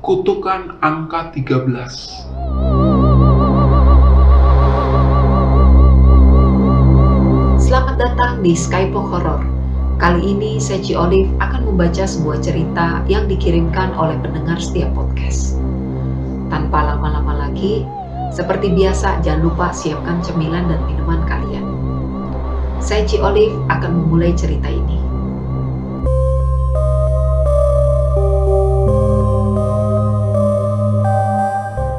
Kutukan angka 13. Selamat datang di Skypo Horror. Kali ini Seci Olive akan membaca sebuah cerita yang dikirimkan oleh pendengar setiap podcast. Tanpa lama-lama lagi, seperti biasa jangan lupa siapkan cemilan dan minuman kalian. Seci Olive akan memulai cerita ini.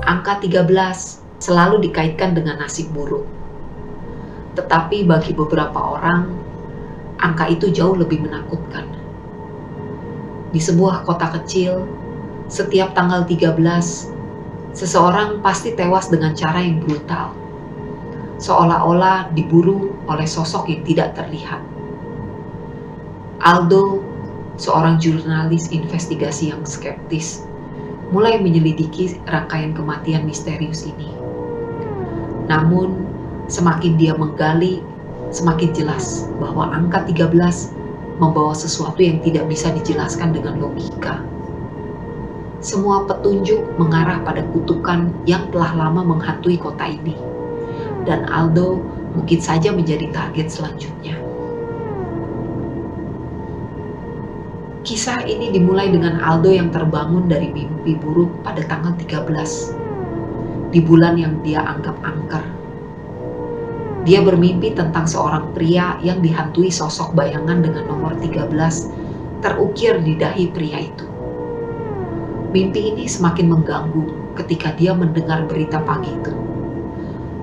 Angka 13 selalu dikaitkan dengan nasib buruk. Tetapi bagi beberapa orang, angka itu jauh lebih menakutkan. Di sebuah kota kecil, setiap tanggal 13, seseorang pasti tewas dengan cara yang brutal. Seolah-olah diburu oleh sosok yang tidak terlihat. Aldo, seorang jurnalis investigasi yang skeptis, mulai menyelidiki rangkaian kematian misterius ini. Namun, semakin dia menggali, semakin jelas bahwa angka 13 membawa sesuatu yang tidak bisa dijelaskan dengan logika. Semua petunjuk mengarah pada kutukan yang telah lama menghantui kota ini, dan Aldo mungkin saja menjadi target selanjutnya. Kisah ini dimulai dengan Aldo yang terbangun dari mimpi buruk pada tanggal 13, di bulan yang dia anggap angker. Dia bermimpi tentang seorang pria yang dihantui sosok bayangan dengan nomor 13 terukir di dahi pria itu. Mimpi ini semakin mengganggu ketika dia mendengar berita pagi itu.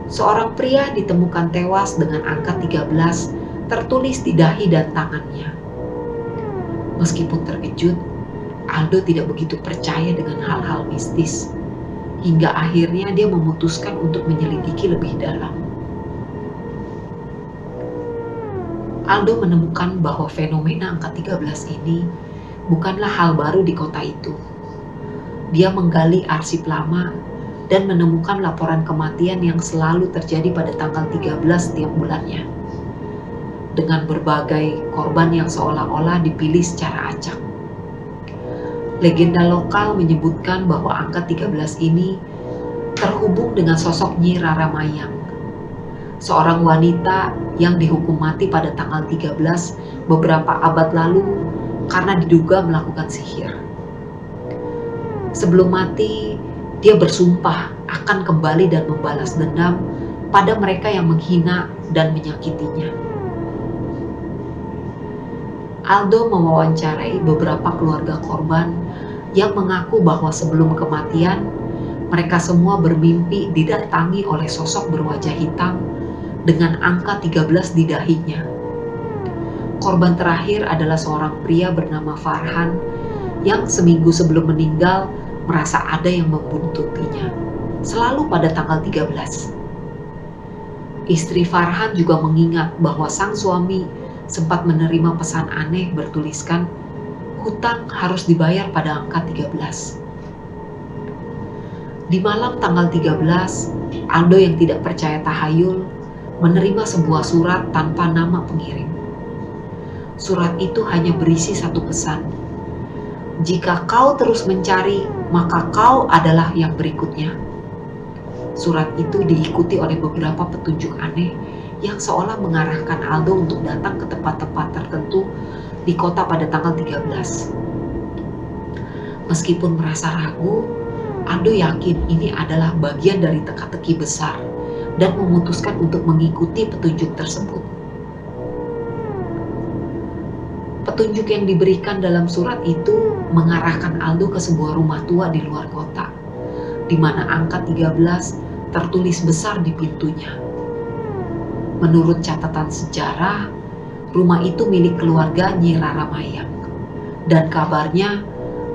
Seorang pria ditemukan tewas dengan angka 13 tertulis di dahi dan tangannya. Meskipun terkejut, Aldo tidak begitu percaya dengan hal-hal mistis, hingga akhirnya dia memutuskan untuk menyelidiki lebih dalam. Aldo menemukan bahwa fenomena angka 13 ini bukanlah hal baru di kota itu. Dia menggali arsip lama dan menemukan laporan kematian yang selalu terjadi pada tanggal 13 setiap bulannya, dengan berbagai korban yang seolah-olah dipilih secara acak. Legenda lokal menyebutkan bahwa angka 13 ini terhubung dengan sosok Nyi Rara Mayang, seorang wanita yang dihukum mati pada tanggal 13 beberapa abad lalu karena diduga melakukan sihir. Sebelum mati, dia bersumpah akan kembali dan membalas dendam pada mereka yang menghina dan menyakitinya. Aldo mewawancarai beberapa keluarga korban yang mengaku bahwa sebelum kematian, mereka semua bermimpi didatangi oleh sosok berwajah hitam dengan angka 13 di dahinya. Korban terakhir adalah seorang pria bernama Farhan yang seminggu sebelum meninggal merasa ada yang membuntutinya, selalu pada tanggal 13. Istri Farhan juga mengingat bahwa sang suami sempat menerima pesan aneh bertuliskan hutang harus dibayar pada angka 13. Di malam tanggal 13, Aldo yang tidak percaya tahayul menerima sebuah surat tanpa nama pengirim. Surat itu hanya berisi satu pesan: jika kau terus mencari, maka kau adalah yang berikutnya. Surat itu diikuti oleh beberapa petunjuk aneh yang seolah mengarahkan Aldo untuk datang ke tempat-tempat tertentu di kota pada tanggal 13. Meskipun merasa ragu, Aldo yakin ini adalah bagian dari teka-teki besar dan memutuskan untuk mengikuti petunjuk tersebut. Petunjuk yang diberikan dalam surat itu mengarahkan Aldo ke sebuah rumah tua di luar kota, di mana angka 13 tertulis besar di pintunya. Menurut catatan sejarah, rumah itu milik keluarga Nyi Rara Mayang, dan kabarnya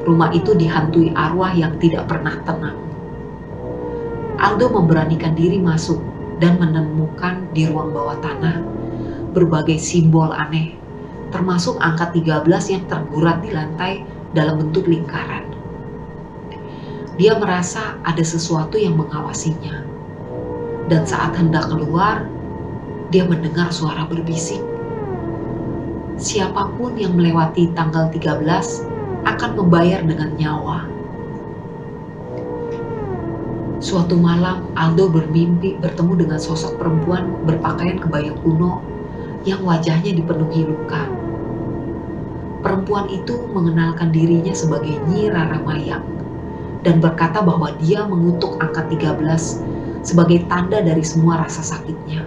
rumah itu dihantui arwah yang tidak pernah tenang. Aldo memberanikan diri masuk dan menemukan di ruang bawah tanah berbagai simbol aneh, termasuk angka 13 yang tergurat di lantai dalam bentuk lingkaran. Dia merasa ada sesuatu yang mengawasinya, dan saat hendak keluar, dia mendengar suara berbisik. Siapapun yang melewati tanggal 13 akan membayar dengan nyawa. Suatu malam, Aldo bermimpi bertemu dengan sosok perempuan berpakaian kebaya kuno yang wajahnya dipenuhi luka. Perempuan itu mengenalkan dirinya sebagai Nyi Rara Mayang dan berkata bahwa dia mengutuk angka 13 sebagai tanda dari semua rasa sakitnya.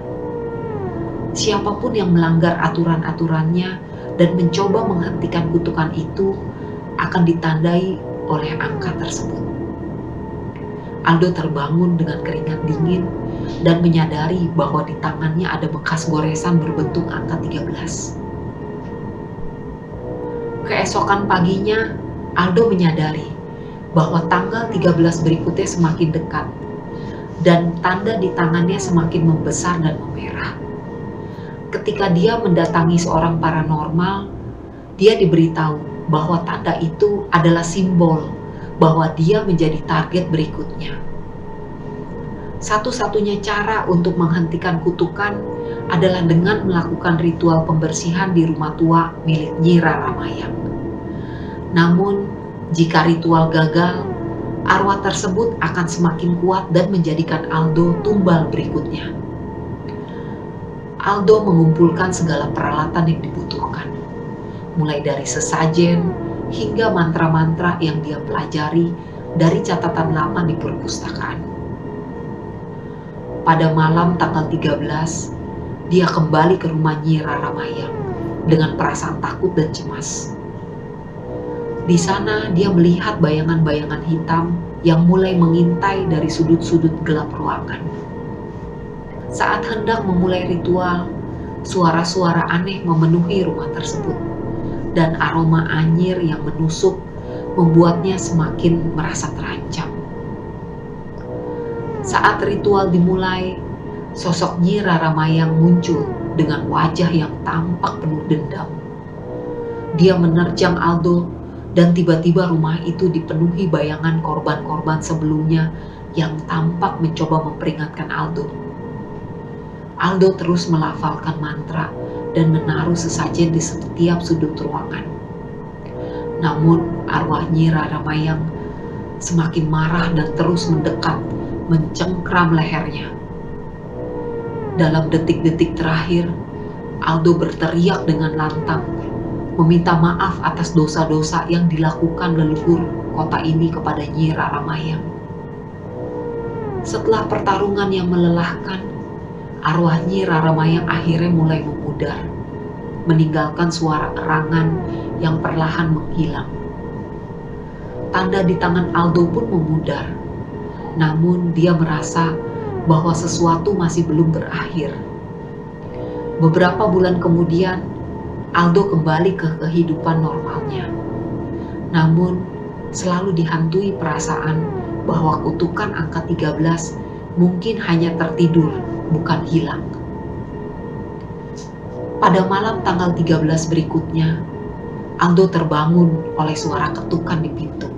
Siapapun yang melanggar aturan-aturannya dan mencoba menghentikan kutukan itu akan ditandai oleh angka tersebut. Aldo terbangun dengan keringat dingin dan menyadari bahwa di tangannya ada bekas goresan berbentuk angka 13. Keesokan paginya, Aldo menyadari bahwa tanggal 13 berikutnya semakin dekat dan tanda di tangannya semakin membesar dan memerah. Ketika dia mendatangi seorang paranormal, dia diberitahu bahwa tanda itu adalah simbol bahwa dia menjadi target berikutnya. Satu-satunya cara untuk menghentikan kutukan adalah dengan melakukan ritual pembersihan di rumah tua milik Nyi Rara Mayang. Namun, jika ritual gagal, arwah tersebut akan semakin kuat dan menjadikan Aldo tumbal berikutnya. Aldo mengumpulkan segala peralatan yang dibutuhkan, mulai dari sesajen hingga mantra-mantra yang dia pelajari dari catatan lama di perpustakaan. Pada malam tanggal 13, dia kembali ke rumah Nyi Rara Mayang dengan perasaan takut dan cemas. Di sana dia melihat bayangan-bayangan hitam yang mulai mengintai dari sudut-sudut gelap ruangan. Saat hendak memulai ritual, suara-suara aneh memenuhi rumah tersebut. Dan aroma anyir yang menusuk membuatnya semakin merasa terancam. Saat ritual dimulai, sosok Nyi Rara Mayang muncul dengan wajah yang tampak penuh dendam. Dia menerjang Aldo dan tiba-tiba rumah itu dipenuhi bayangan korban-korban sebelumnya yang tampak mencoba memperingatkan Aldo. Aldo terus melafalkan mantra dan menaruh sesajen di setiap sudut ruangan. Namun arwah Nyi Rara Mayang semakin marah dan terus mendekat, mencengkram lehernya. Dalam detik-detik terakhir, Aldo berteriak dengan lantang, meminta maaf atas dosa-dosa yang dilakukan leluhur kota ini kepada Nyi Rara Mayang. Setelah pertarungan yang melelahkan, arwah Nyi Rara Mayang akhirnya mulai memudar, meninggalkan suara erangan yang perlahan menghilang. Tanda di tangan Aldo pun memudar, namun dia merasa bahwa sesuatu masih belum berakhir. Beberapa bulan kemudian, Aldo kembali ke kehidupan normalnya. Namun, selalu dihantui perasaan bahwa kutukan angka 13 mungkin hanya tertidur, bukan hilang. Pada malam tanggal 13 berikutnya, Aldo terbangun oleh suara ketukan di pintu.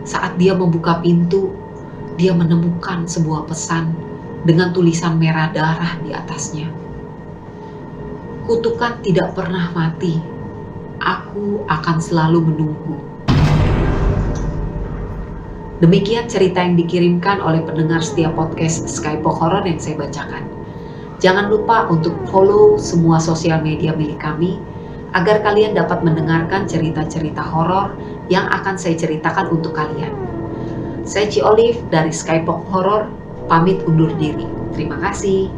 Saat dia membuka pintu, dia menemukan sebuah pesan dengan tulisan merah darah di atasnya. Kutukan tidak pernah mati. Aku akan selalu menunggu. Demikian cerita yang dikirimkan oleh pendengar setiap podcast Skypo Horror yang saya bacakan. Jangan lupa untuk follow semua sosial media milik kami agar kalian dapat mendengarkan cerita-cerita horor yang akan saya ceritakan untuk kalian. Saya Ci Olive dari Skypo Horror, pamit undur diri. Terima kasih.